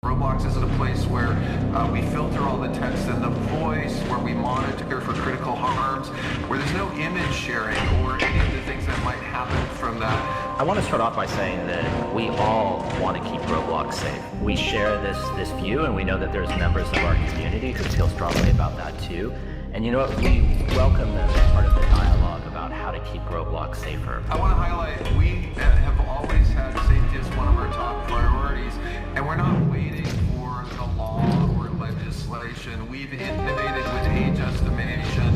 Roblox isn't a place where we filter all the text and the voice, where we monitor for critical harms, where there's no image sharing or any of the things that might happen from that. I want to start off by saying that we all want to keep Roblox safe. We share this view, and we know that there's members of our community who feel strongly about that too. And you know what? We welcome them as part of the dialogue about how to keep Roblox safer. I want to highlight, we have always had safety as one of our top priorities, and we're not waiting for the law or legislation. We've innovated with age estimation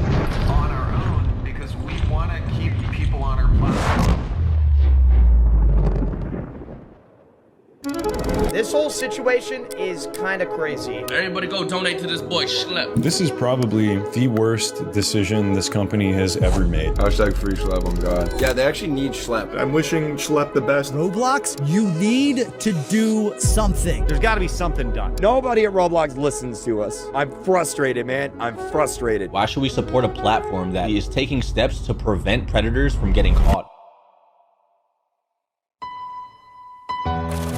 on our own because we want to keep people on our platform. This whole situation is kind of crazy. Everybody go donate to this boy Schlep. This is probably the worst decision this company has ever made. Hashtag free Schlep on God. Yeah, they actually need Schlep. I'm wishing Schlep the best. Roblox, you need to do something. There's got to be something done. Nobody at Roblox listens to us. I'm frustrated, man. I'm frustrated. Why should we support a platform that is taking steps to prevent predators from getting caught?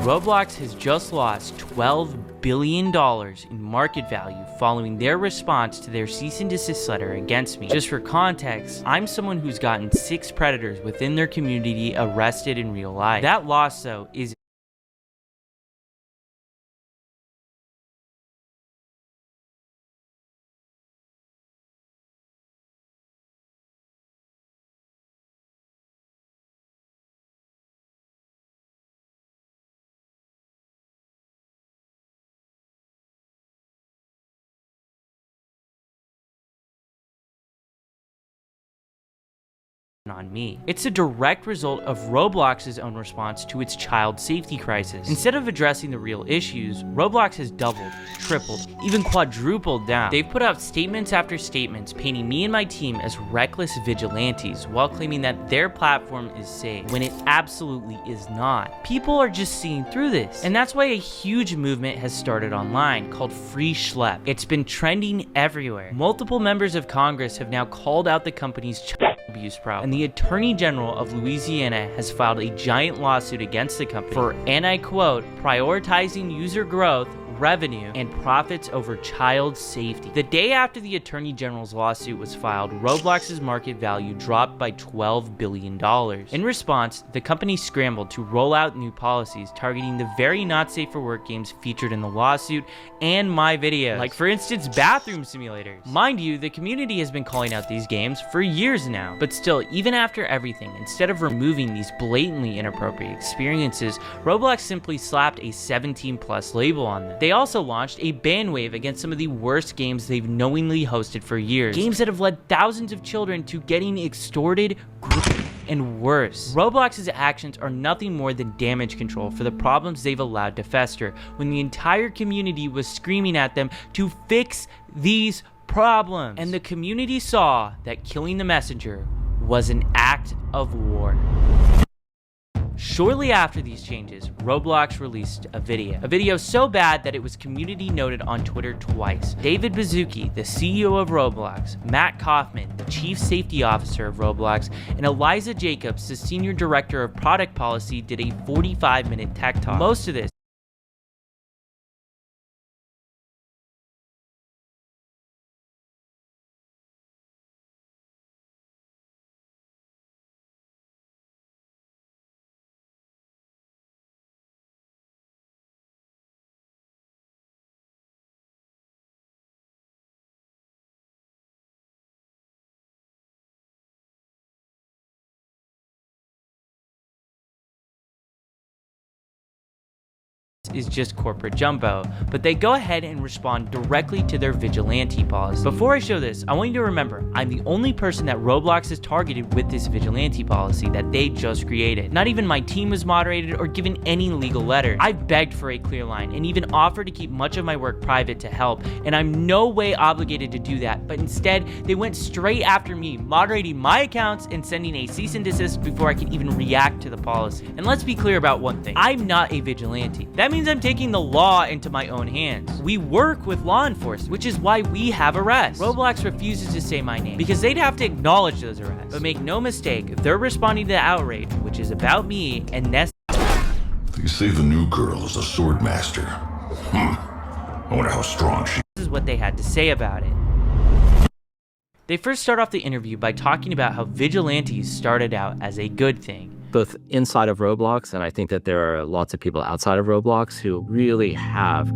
Roblox has just lost $12 billion in market value following their response to their cease and desist letter against me. Just for context, I'm someone who's gotten 6 predators within their community arrested in real life. That loss, though, is on me. It's a direct result of Roblox's own response to its child safety crisis. Instead of addressing the real issues, Roblox has doubled, tripled, even quadrupled down. They've put out statements after statements painting me and my team as reckless vigilantes while claiming that their platform is safe, when it absolutely is not. People are just seeing through this, and that's why a huge movement has started online called Free Schlep. It's been trending everywhere. Multiple members of Congress have now called out the company's child abuse problem, and the Attorney General of Louisiana has filed a giant lawsuit against the company for, and I quote, prioritizing user growth, revenue, and profits over child safety. The day after the Attorney General's lawsuit was filed, Roblox's market value dropped by $12 billion. In response, the company scrambled to roll out new policies targeting the very not safe for work games featured in the lawsuit and my videos, like for instance bathroom simulators. Mind you, the community has been calling out these games for years now, but still, even after everything, instead of removing these blatantly inappropriate experiences, Roblox simply slapped a 17+ label on them. They also launched a ban wave against some of the worst games they've knowingly hosted for years. Games that have led thousands of children to getting extorted, and worse. Roblox's actions are nothing more than damage control for the problems they've allowed to fester, when the entire community was screaming at them to fix these problems. And the community saw that killing the messenger was an act of war. Shortly after these changes, Roblox released a video so bad that it was community noted on Twitter twice. David Baszucki, the CEO of Roblox, Matt Kaufman, the Chief Safety Officer of Roblox, and Eliza Jacobs, the Senior Director of Product Policy, did a 45-minute tech talk. Most of this is just corporate jumbo, but they go ahead and respond directly to their vigilante policy. Before I show this, I want you to remember, I'm the only person that Roblox has targeted with this vigilante policy that they just created. Not even my team was moderated or given any legal letter. I've begged for a clear line and even offered to keep much of my work private to help, and I'm no way obligated to do that, but instead, they went straight after me, moderating my accounts and sending a cease and desist before I could even react to the policy. And let's be clear about one thing, I'm not a vigilante. That means I'm taking the law into my own hands. We work with law enforcement, which is why we have arrests. Roblox refuses to say my name because they'd have to acknowledge those arrests. But make no mistake, they're responding to the outrage, which is about me, and They say the new girl is a sword master. I wonder how strong she is. This is what they had to say about it. They first start off the interview by talking about how vigilantes started out as a good thing. Both inside of Roblox, and I think that there are lots of people outside of Roblox who really have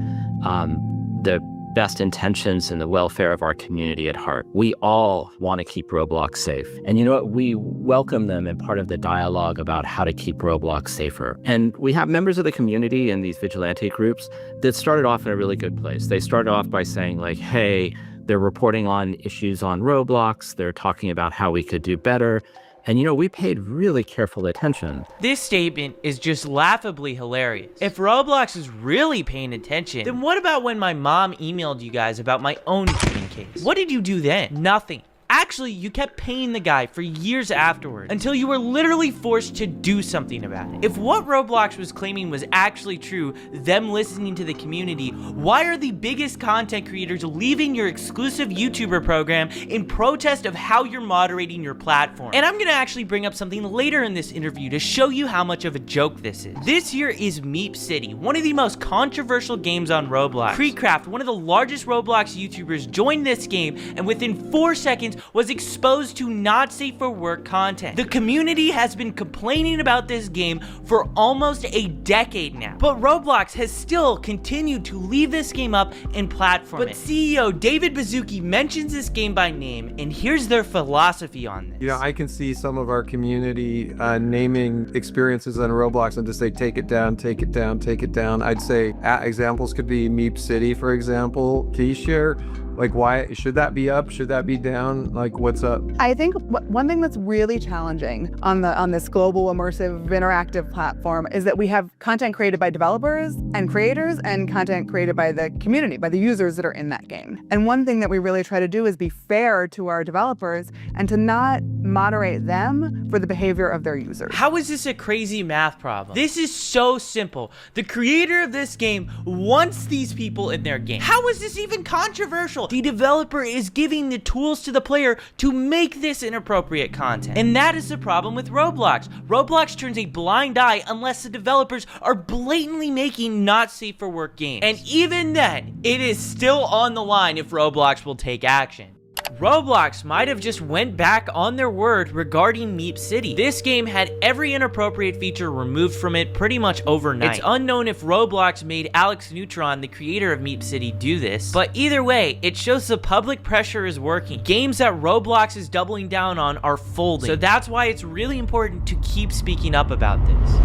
the best intentions and the welfare of our community at heart. We all want to keep Roblox safe. And you know what? We welcome them in part of the dialogue about how to keep Roblox safer. And we have members of the community in these vigilante groups that started off in a really good place. They started off by saying like, hey, they're reporting on issues on Roblox. They're talking about how we could do better. And, you know, we paid really careful attention. This statement is just laughably hilarious. If Roblox is really paying attention, then what about when my mom emailed you guys about my own shooting case? What did you do then? Nothing. Actually, you kept paying the guy for years afterwards until you were literally forced to do something about it. If what Roblox was claiming was actually true, them listening to the community, why are the biggest content creators leaving your exclusive YouTuber program in protest of how you're moderating your platform? And I'm gonna actually bring up something later in this interview to show you how much of a joke this is. This here is Meep City, one of the most controversial games on Roblox. Creecraft, one of the largest Roblox YouTubers, joined this game and within 4 seconds was exposed to not safe for work content. The community has been complaining about this game for almost a decade now, but Roblox has still continued to leave this game up and platform it. But CEO David Baszucki mentions this game by name, and here's their philosophy on this. You know, I can see some of our community naming experiences on Roblox and just say, take it down, take it down, take it down. I'd say examples could be Meep City, for example. Can you share, like, why should that be up? Should that be down? Like, what's up? I think one thing that's really challenging on this global immersive interactive platform is that we have content created by developers and creators and content created by the community, by the users that are in that game. And one thing that we really try to do is be fair to our developers and to not moderate them for the behavior of their users. How is this a crazy math problem? This is so simple. The creator of this game wants these people in their game. How is this even controversial? The developer is giving the tools to the player to make this inappropriate content. And that is the problem with Roblox. Roblox turns a blind eye unless the developers are blatantly making not safe for work games. And even then, it is still on the line if Roblox will take action. Roblox might have just went back on their word regarding Meep City. This game had every inappropriate feature removed from it pretty much overnight. It's unknown if Roblox made Alex Neutron, the creator of Meep City, do this, but either way, it shows the public pressure is working. Games that Roblox is doubling down on are folding, so that's why it's really important to keep speaking up about this.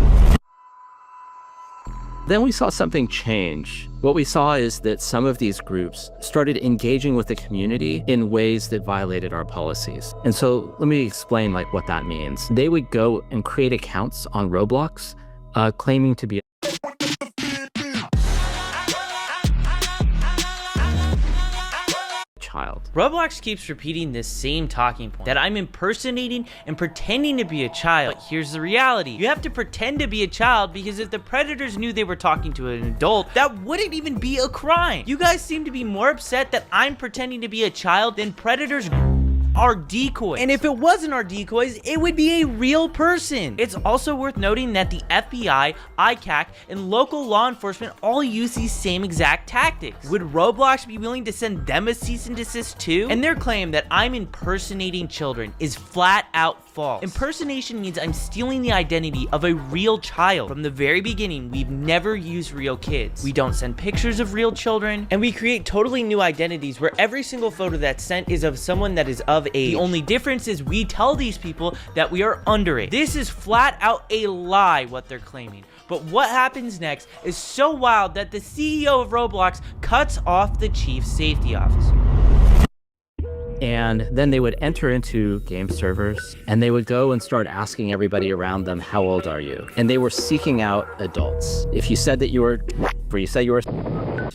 Then we saw something change. What we saw is that some of these groups started engaging with the community in ways that violated our policies. And so let me explain like what that means. They would go and create accounts on Roblox claiming to be child. Roblox keeps repeating this same talking point, that I'm impersonating and pretending to be a child. But here's the reality. You have to pretend to be a child because if the predators knew they were talking to an adult, that wouldn't even be a crime. You guys seem to be more upset that I'm pretending to be a child than predators are decoys. And if it wasn't our decoys, it would be a real person. It's also worth noting that the FBI, ICAC, and local law enforcement all use these same exact tactics. Would Roblox be willing to send them a cease and desist too? And their claim that I'm impersonating children is flat out false. Impersonation means I'm stealing the identity of a real child. From the very beginning, we've never used real kids. We don't send pictures of real children, and we create totally new identities where every single photo that's sent is of someone that is of age. The only difference is we tell these people that we are underage. This is flat out a lie, what they're claiming. But what happens next is so wild that the CEO of Roblox cuts off the chief safety officer. And then they would enter into game servers and they would go and start asking everybody around them, how old are you? And they were seeking out adults. If you said that you were,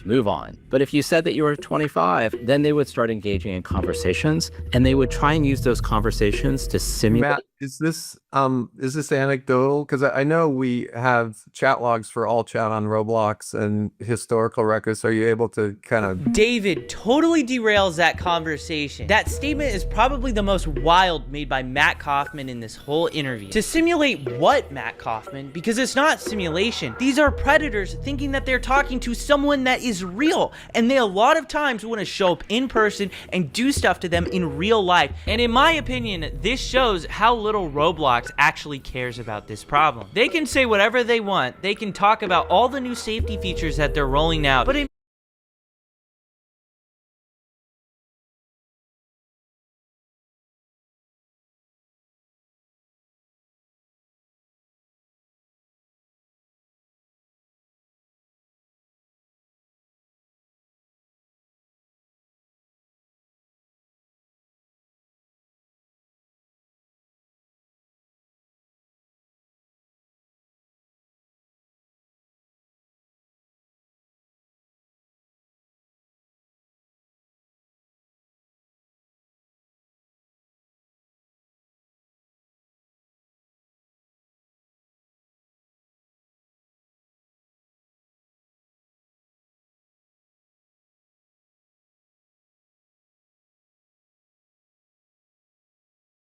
move on. But if you said that you were 25, then they would start engaging in conversations and they would try and use those conversations to simulate Is this anecdotal? Because I know we have chat logs for all chat on Roblox and historical records. Are you able to kind of... David totally derails that conversation. That statement is probably the most wild made by Matt Kaufman in this whole interview. To simulate what, Matt Kaufman? Because it's not simulation. These are predators thinking that they're talking to someone that is real, and they a lot of times want to show up in person and do stuff to them in real life. And in my opinion, this shows how little Roblox actually cares about this problem. They can say whatever they want. They can talk about all the new safety features that they're rolling out, but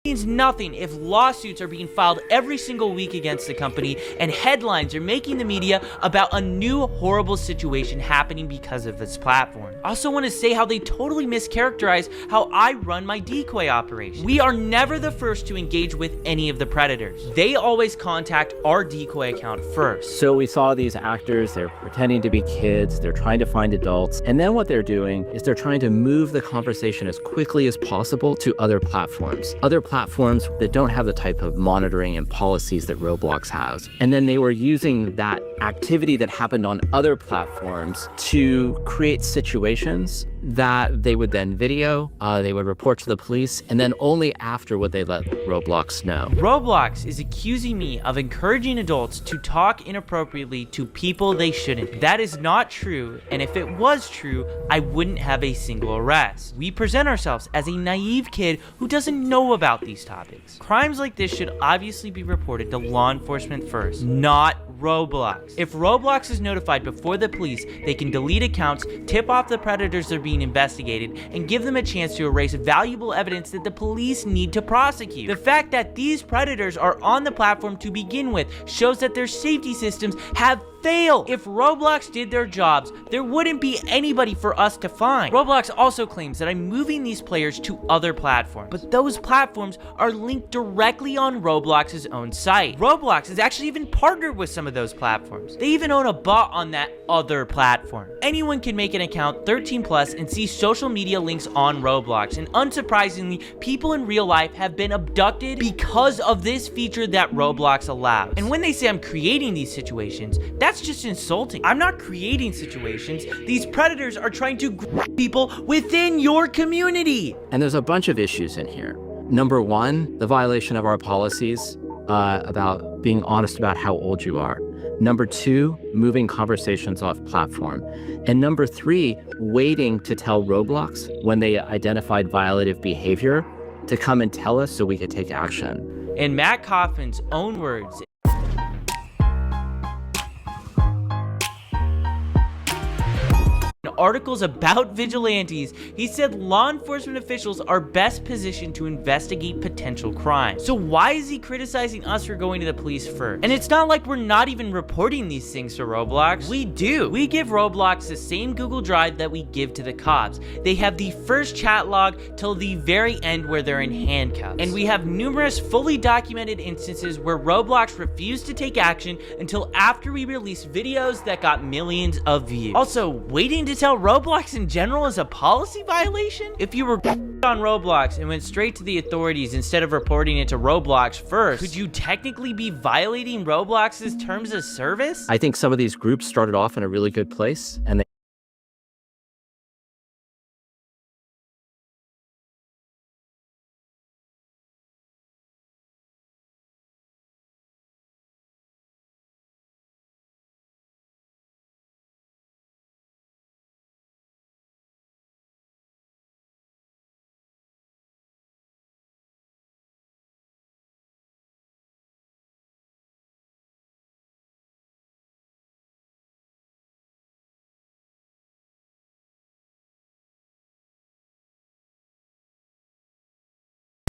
means nothing if lawsuits are being filed every single week against the company and headlines are making the media about a new horrible situation happening because of this platform. I also want to say how they totally mischaracterize how I run my decoy operation. We are never the first to engage with any of the predators. They always contact our decoy account first. So we saw these actors, they're pretending to be kids, they're trying to find adults, and then what they're doing is they're trying to move the conversation as quickly as possible to other platforms that don't have the type of monitoring and policies that Roblox has. And then they were using that activity that happened on other platforms to create situations that they would then video, they would report to the police, and then only after would they let Roblox know. Roblox is accusing me of encouraging adults to talk inappropriately to people they shouldn't. That is not true, and if it was true, I wouldn't have a single arrest. We present ourselves as a naive kid who doesn't know about these topics. Crimes like this should obviously be reported to law enforcement first, not Roblox. If Roblox is notified before the police, they can delete accounts, tip off the predators they're being investigated, and give them a chance to erase valuable evidence that the police need to prosecute. The fact that these predators are on the platform to begin with shows that their safety systems have failed. If Roblox did their jobs, there wouldn't be anybody for us to find. Roblox also claims that I'm moving these players to other platforms, but those platforms are linked directly on Roblox's own site. Roblox has actually even partnered with some of those platforms. They even own a bot on that other platform. Anyone can make an account 13 plus and see social media links on Roblox, and unsurprisingly, people in real life have been abducted because of this feature that Roblox allows. And when they say I'm creating these situations, that's just insulting. I'm not creating situations. These predators are trying to grab people within your community. And there's a bunch of issues in here. Number one, the violation of our policies about being honest about how old you are. Number two, moving conversations off platform. And number three, waiting to tell Roblox when they identified violative behavior to come and tell us so we could take action. In Matt Kaufman's own words, articles about vigilantes, he said law enforcement officials are best positioned to investigate potential crime. So why is he criticizing us for going to the police first? And it's not like we're not even reporting these things to Roblox. We do. We give Roblox the same Google Drive that we give to the cops. They have the first chat log till the very end where they're in handcuffs. And we have numerous fully documented instances where Roblox refused to take action until after we released videos that got millions of views. Also, waiting to tell Roblox in general is a policy violation? If you were on Roblox and went straight to the authorities instead of reporting it to Roblox first, could you technically be violating Roblox's terms of service? I think some of these groups started off in a really good place, and they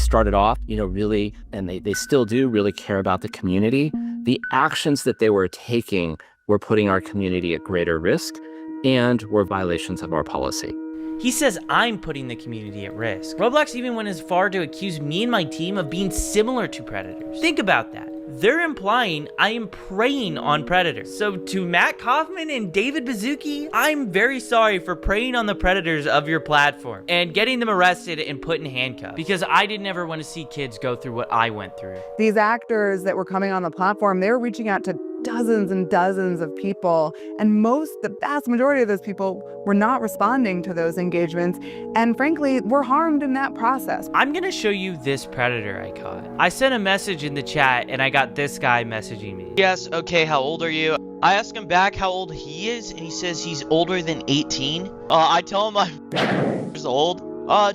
started off, really, and they still do really care about the community. The actions that they were taking were putting our community at greater risk and were violations of our policy. He says I'm putting the community at risk. Roblox even went as far to accuse me and my team of being similar to predators. Think about that. They're implying I am preying on predators. So to Matt Kaufman and David Baszucki, I'm very sorry for preying on the predators of your platform and getting them arrested and put in handcuffs, because I didn't ever want to see kids go through what I went through. These actors that were coming on the platform, they were reaching out to dozens and dozens of people, and the vast majority of those people were not responding to those engagements, and frankly, were harmed in that process. I'm gonna show you this predator I caught. I sent a message in the chat and I got this guy messaging me. Yes, okay, how old are you? I ask him back how old he is, and he says he's older than 18. I tell him I'm years old.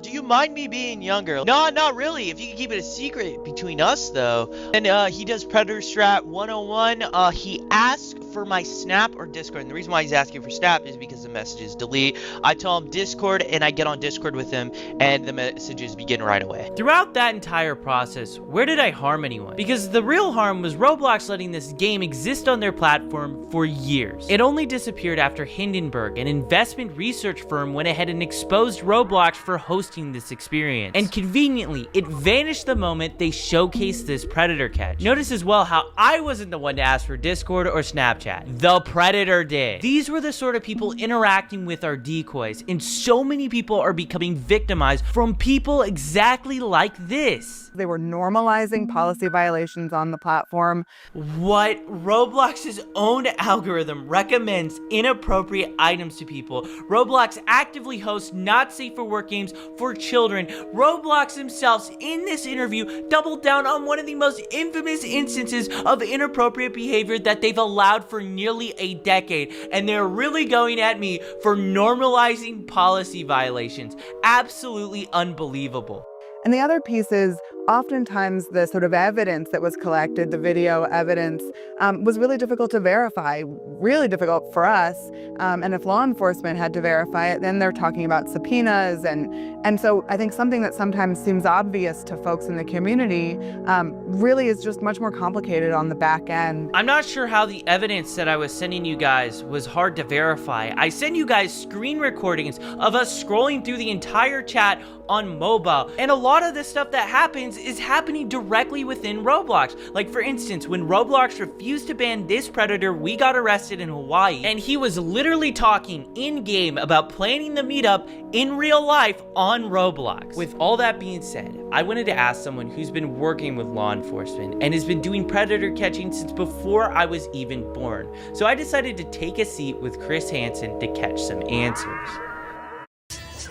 Do you mind me being younger? No, not really. If you can keep it a secret between us, though. And he does Predator Strat 101. He asked for my Snap or Discord. And the reason why he's asking for Snap is because the messages delete. I tell him Discord, and I get on Discord with him, and the messages begin right away. Throughout that entire process, where did I harm anyone? Because the real harm was Roblox letting this game exist on their platform for years. It only disappeared after Hindenburg, an investment research firm, went ahead and exposed Roblox for hosting this experience. And conveniently, it vanished the moment they showcased this predator catch. Notice as well how I wasn't the one to ask for Discord or Snapchat. The predator did. These were the sort of people interacting with our decoys, and so many people are becoming victimized from people exactly like this. They were normalizing policy violations on the platform. What Roblox's own algorithm recommends inappropriate items to people. Roblox actively hosts not safe for work games for children. Roblox themselves in this interview doubled down on one of the most infamous instances of inappropriate behavior that they've allowed for nearly a decade, and they're really going at me for normalizing policy violations. Absolutely unbelievable. And the other piece is oftentimes the sort of evidence that was collected, the video evidence, was really difficult to verify, really difficult for us. And if law enforcement had to verify it, then they're talking about subpoenas. And so I think something that sometimes seems obvious to folks in the community really is just much more complicated on the back end. I'm not sure how the evidence that I was sending you guys was hard to verify. I sent you guys screen recordings of us scrolling through the entire chat on mobile. And a lot of the stuff that happens is happening directly within Roblox. Like for instance, when Roblox refused to ban this predator, we got arrested in Hawaii, and he was literally talking in-game about planning the meetup in real life on Roblox. With all that being said, I wanted to ask someone who's been working with law enforcement and has been doing predator catching since before I was even born. So I decided to take a seat with Chris Hansen to catch some answers.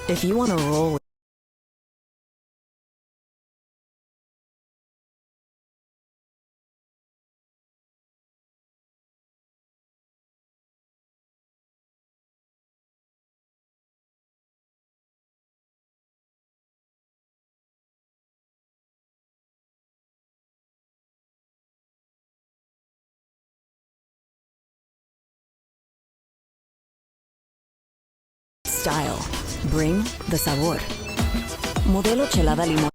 If you want to roll with style, bring the sabor. Modelo chelada limón.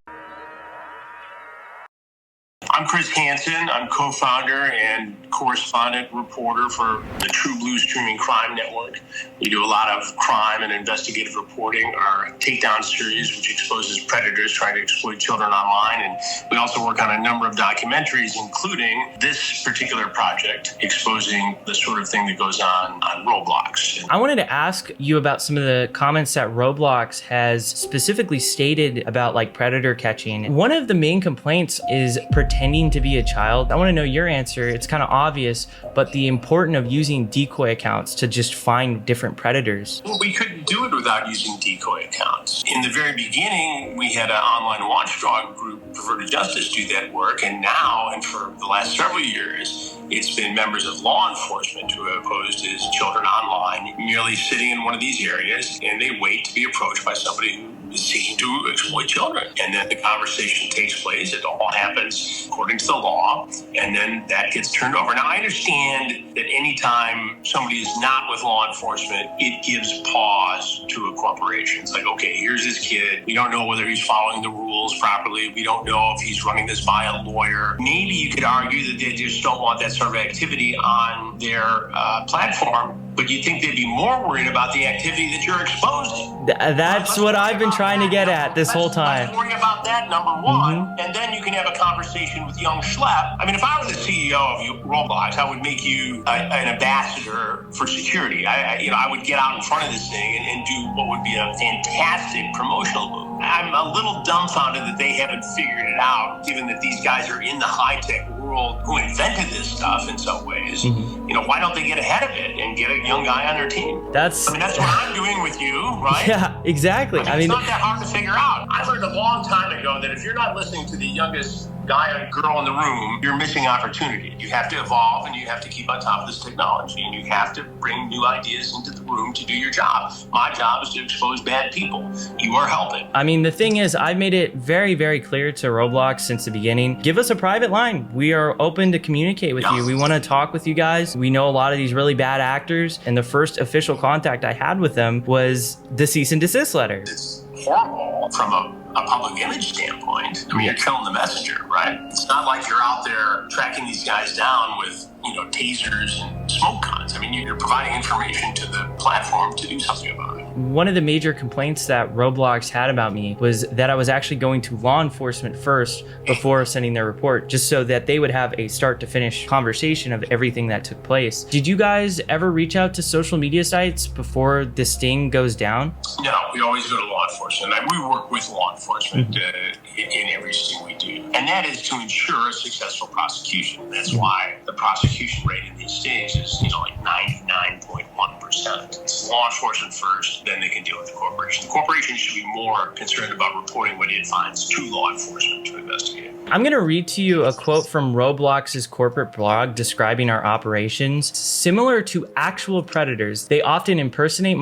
I'm Chris Hansen. I'm co-founder and correspondent reporter for the True Blue Streaming Crime Network. We do a lot of crime and investigative reporting. Our Takedown series, which exposes predators trying to exploit children online. And we also work on a number of documentaries, including this particular project, exposing the sort of thing that goes on Roblox. I wanted to ask you about some of the comments that Roblox has specifically stated about like predator catching. One of the main complaints is pretending to be a child. I want to know your answer. It's kind of obvious, but the importance of using decoy accounts to just find different predators. Well, we couldn't do it without using decoy accounts. In the very beginning, we had an online watchdog group, Perverted Justice, do that work, and now, and for the last several years, it's been members of law enforcement who have posed as children online, merely sitting in one of these areas, and they wait to be approached by somebody who is seeking to exploit children. And then the conversation takes place. It all happens according to the law, and then that gets turned over. Now, I understand that anytime somebody is not with law enforcement, it gives pause to a corporation. It's like, okay, here's this kid. We don't know whether he's following the rules properly. We don't know if he's running this by a lawyer. Maybe you could argue that they just don't want that sort of activity on their platform. But you think they'd be more worried about the activity that you're exposing? That's what I've been trying to get at this whole time. Let's worry about that, number one, and then you can have a conversation with young Schlepp. I mean, if I were the CEO of Roblox, I would make you an ambassador for security. I would get out in front of this thing and do what would be a fantastic promotional move. I'm a little dumbfounded that they haven't figured it out, given that these guys are in the high-tech world who invented this stuff in some ways. Why don't they get ahead of it and get a young guy on their team? That's what I'm doing with you, right? Yeah, exactly. I mean, it's not that hard to figure out. I learned a long time ago that if you're not listening to the youngest guy or girl in the room, you're missing opportunity. You have to evolve, and you have to keep on top of this technology, and you have to bring new ideas into the room to do your job. My job is to expose bad people. You are helping. I mean, the thing is, I've made it very, very clear to Roblox since the beginning. Give us a private line. We are open to communicate with you. We want to talk with you guys. We know a lot of these really bad actors, and the first official contact I had with them was the cease and desist letter. It's horrible from a public image standpoint. I mean, you're killing the messenger, right? It's not like you're out there tracking these guys down with, tasers and smoke guns. I mean, you're providing information to the platform to do something about it. One of the major complaints that Roblox had about me was that I was actually going to law enforcement first before sending their report, just so that they would have a start to finish conversation of everything that took place. Did you guys ever reach out to social media sites before this sting goes down? No, we always go to law enforcement. We work with law enforcement in everything we do. And that is to ensure a successful prosecution. That's why the prosecution rate in these states is, like 99.1%. It's law enforcement first, then they can deal with the corporation. The corporation should be more concerned about reporting what it finds to law enforcement to investigate. I'm going to read to you a quote from Roblox's corporate blog describing our operations. Similar to actual predators, they often impersonate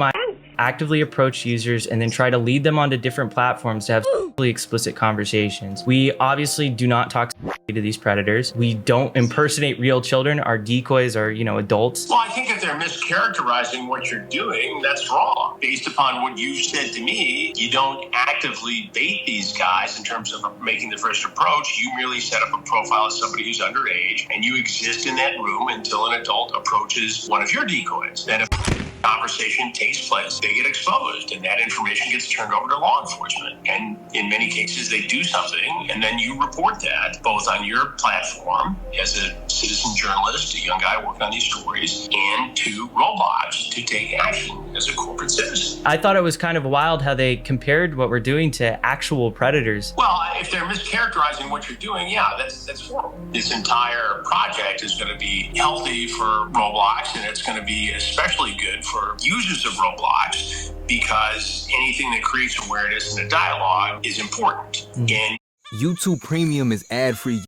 actively approach users and then try to lead them onto different platforms to have explicit conversations. We obviously do not talk to these predators. We don't impersonate real children. Our decoys are, adults. Well, I think if they're mischaracterizing what you're doing, that's wrong. Based upon what you've said to me, you don't actively bait these guys in terms of making the first approach. You merely set up a profile as somebody who's underage, and you exist in that room until an adult approaches one of your decoys. Then if conversation takes place, they get exposed, and that information gets turned over to law enforcement. And in many cases, they do something, and then you report that both on your platform as a citizen journalist, a young guy working on these stories, and to Roblox to take action as a corporate citizen. I thought it was kind of wild how they compared what we're doing to actual predators. Well, if they're mischaracterizing what you're doing, yeah, that's horrible. This entire project is going to be healthy for Roblox, and it's going to be especially good for users of Roblox, because anything that creates awareness and a dialogue is important. And YouTube Premium is ad-free.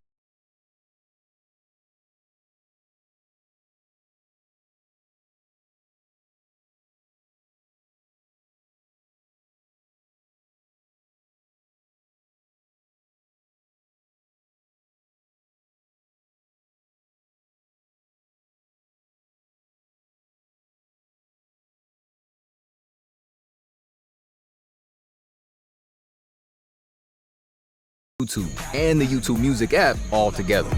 YouTube and the YouTube Music app all together.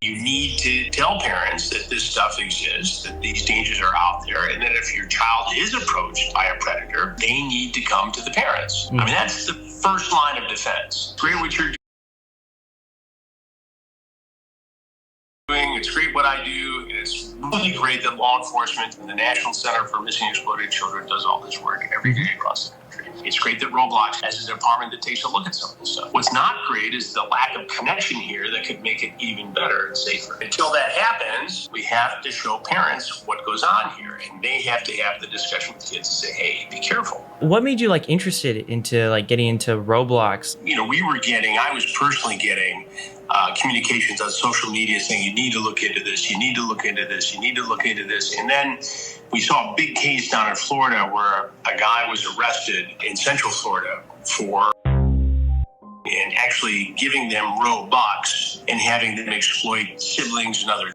You need to tell parents that this stuff exists, that these dangers are out there, and that if your child is approached by a predator, they need to come to the parents. I mean, that's the first line of defense. Great what you're doing. It's great what I do. It's really great that law enforcement and the National Center for Missing and Exploited Children does all this work every day across the country. It's great that Roblox has a department that takes a look at some of this stuff. What's not great is the lack of connection here that could make it even better and safer. Until that happens, we have to show parents what goes on here, and they have to have the discussion with kids and say, hey, be careful. What made you interested into getting into Roblox? I was personally getting communications on social media saying, you need to look into this, you need to look into this, you need to look into this. And then we saw a big case down in Florida where a guy was arrested arrested in Central Florida for and actually giving them Robux and having them exploit siblings and other.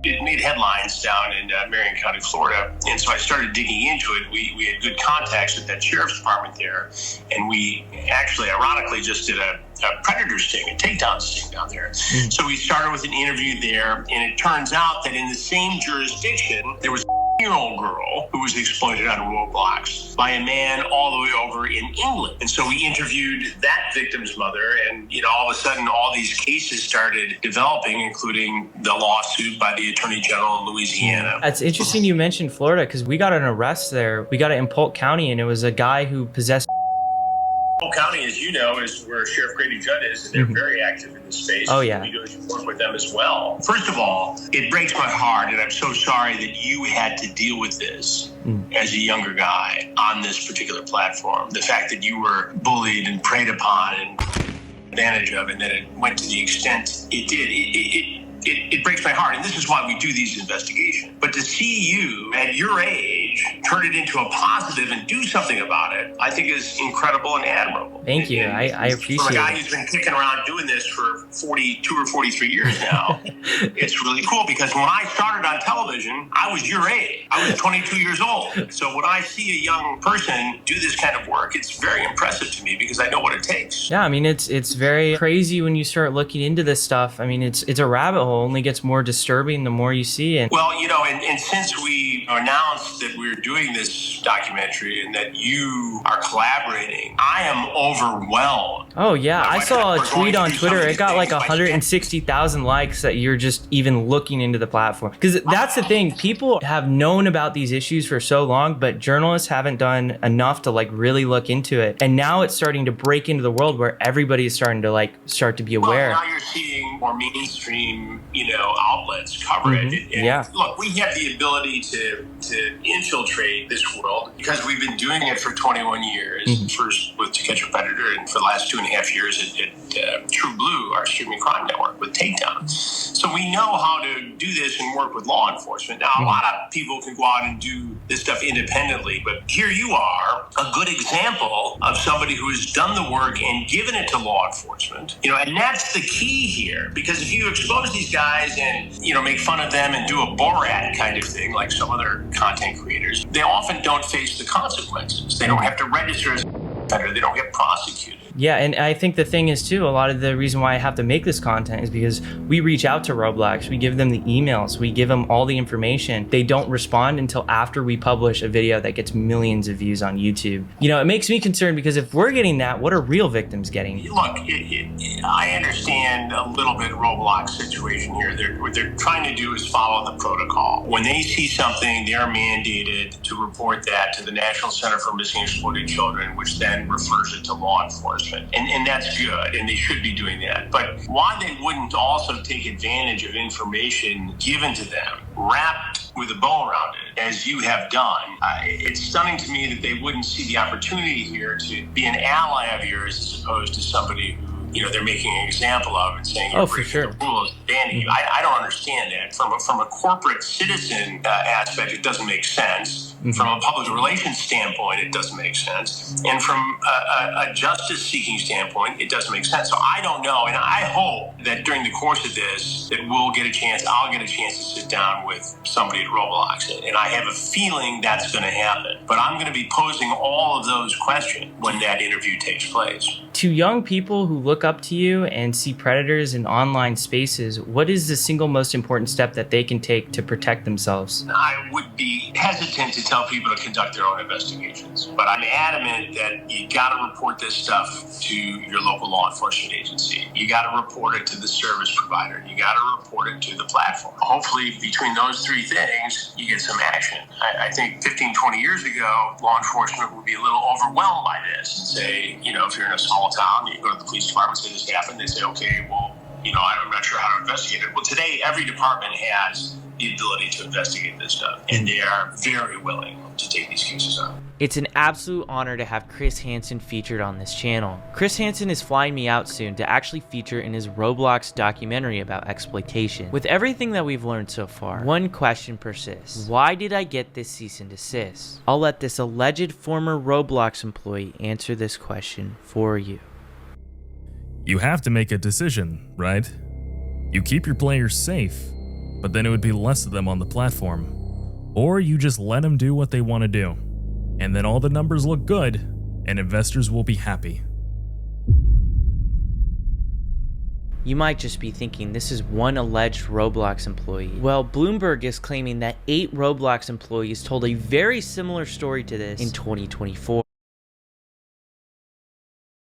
It made headlines down in Marion County, Florida. And so I started digging into it. We had good contacts with that sheriff's department there. And we actually, ironically, just did a predator sting, a takedown sting down there. So we started with an interview there. And it turns out that in the same jurisdiction, there was a 10-year-old girl who was exploited on Roblox by a man all the way over in England. And so we interviewed that victim's mother, and all of a sudden all these cases started developing, including the lawsuit by the Attorney General in Louisiana. It's interesting you mentioned Florida, because we got an arrest there. We got it in Polk County, and it was a guy who possessed. Polk County, as you know, is where Sheriff Grady Judd is, and they're very active in this space. Oh, yeah. We do work with them as well. First of all, it breaks my heart, and I'm so sorry that you had to deal with this as a younger guy on this particular platform. The fact that you were bullied and preyed upon and advantage of, and that it went to the extent it did, it breaks my heart. And this is why we do these investigations. But to see you at your age turn it into a positive and do something about it, I think is incredible and admirable. Thank you. I appreciate it. From a guy who's been kicking around doing this for 42 or 43 years now, it's really cool, because when I started on television, I was your age. I was 22 years old. So when I see a young person do this kind of work, it's very impressive to me, because I know what it takes. Yeah, I mean, it's very crazy when you start looking into this stuff. I mean, it's a rabbit hole. Only gets more disturbing the more you see. And well, and since we announced that we're doing this documentary and that you are collaborating, I am overwhelmed. Oh yeah, I saw a tweet on Twitter. It got like 160,000 likes that you're just even looking into the platform. Because that's the thing, people have known about these issues for so long, but journalists haven't done enough to like really look into it. And now it's starting to break into the world where everybody is starting to start to be aware. Well, now you're seeing more mainstream, outlets cover it. And yeah. Look, we have the ability to infiltrate this world because we've been doing it for 21 years. First with To Catch a Predator, and for the last 2.5 years at True Blue, our streaming crime network, with Takedown. So we know how to do this and work with law enforcement. Now, a lot of people can go out and do this stuff independently, but here you are, a good example of somebody who has done the work and given it to law enforcement. And that's the key here, because if you expose these guys and make fun of them and do a Borat kind of thing like some other content creators, they often don't face the consequences. They don't have to register as a offender. They don't get prosecuted. Yeah, and I think the thing is too, a lot of the reason why I have to make this content is because we reach out to Roblox, we give them the emails, we give them all the information. They don't respond until after we publish a video that gets millions of views on YouTube. It makes me concerned, because if we're getting that, what are real victims getting? Look, I understand a little bit Roblox situation here. What they're trying to do is follow the protocol. When they see something, they're mandated to report that to the National Center for Missing and Exploited Children, which then refers it to law enforcement. And that's good, and they should be doing that. But why they wouldn't also take advantage of information given to them, wrapped with a bow around it, as you have done, it's stunning to me that they wouldn't see the opportunity here to be an ally of yours as opposed to somebody who they're making an example of and saying, oh, for sure, the rules, banning you. I don't understand that. From a corporate citizen aspect, it doesn't make sense. From a public relations standpoint, it doesn't make sense. And from a justice-seeking standpoint, it doesn't make sense. So I don't know, and I hope that during the course of this, that I'll get a chance to sit down with somebody at Roblox. And I have a feeling that's going to happen. But I'm going to be posing all of those questions when that interview takes place. To young people who look up to you and see predators in online spaces, what is the single most important step that they can take to protect themselves? I would be hesitant to tell people to conduct their own investigations, but I'm adamant that you got to report this stuff to your local law enforcement agency. You got to report it to the service provider. You got to report it to the platform. Hopefully, between those three things, you get some action. I think 15, 20 years ago, law enforcement would be a little overwhelmed by this and say, if you're in a small town, you go to the police department, say this happened, they say, okay, well, I'm not sure how to investigate it. Well, today, every department has the ability to investigate this stuff, and they are very willing to take these cases on. It's an absolute honor to have Chris Hansen featured on this channel. Chris Hansen is flying me out soon to actually feature in his Roblox documentary about exploitation. With everything that we've learned so far, one question persists. Why did I get this cease and desist? I'll let this alleged former Roblox employee answer this question for you. You have to make a decision, right? You keep your players safe, but then it would be less of them on the platform. Or you just let them do what they want to do. And then all the numbers look good, and investors will be happy. You might just be thinking this is one alleged Roblox employee. Well, Bloomberg is claiming that 8 Roblox employees told a very similar story to this in 2024.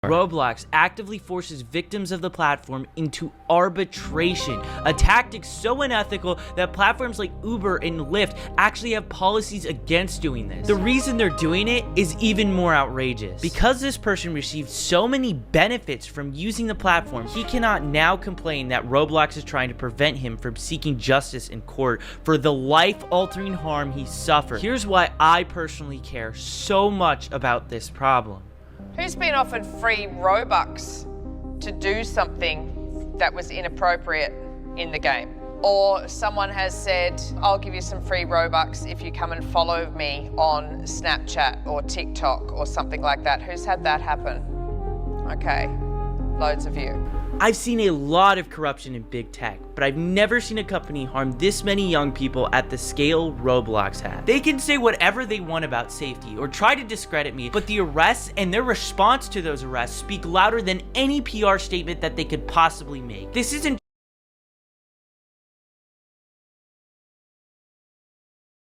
Roblox actively forces victims of the platform into arbitration, a tactic so unethical that platforms like Uber and Lyft actually have policies against doing this. The reason they're doing it is even more outrageous. Because this person received so many benefits from using the platform, he cannot now complain that Roblox is trying to prevent him from seeking justice in court for the life-altering harm he suffered. Here's why I personally care so much about this problem. Who's been offered free Robux to do something that was inappropriate in the game? Or someone has said, I'll give you some free Robux if you come and follow me on Snapchat or TikTok or something like that. Who's had that happen? Okay, loads of you. I've seen a lot of corruption in big tech, but I've never seen a company harm this many young people at the scale Roblox has. They can say whatever they want about safety or try to discredit me, but the arrests and their response to those arrests speak louder than any PR statement that they could possibly make. This isn't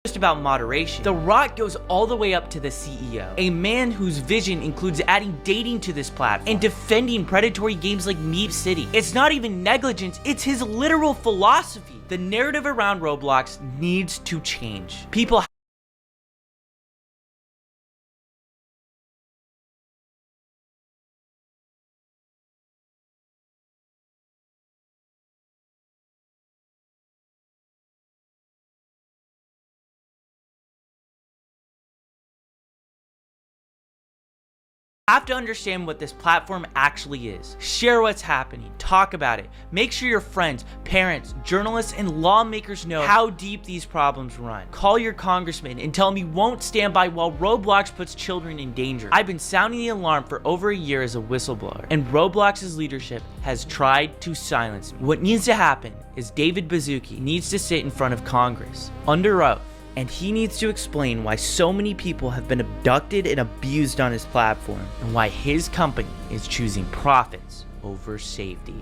just about moderation. The rot goes all the way up to the CEO, a man whose vision includes adding dating to this platform and defending predatory games like Meep City. It's not even negligence, it's his literal philosophy. The narrative around Roblox needs to change. People have to understand what this platform actually is. Share what's happening, talk about it. Make sure your friends, parents, journalists, and lawmakers know how deep these problems run. Call your congressman and tell him you won't stand by while Roblox puts children in danger. I've been sounding the alarm for over a year as a whistleblower, and Roblox's leadership has tried to silence me. What needs to happen is David Baszucki needs to sit in front of Congress under oath, and he needs to explain why so many people have been abducted and abused on his platform, and why his company is choosing profits over safety.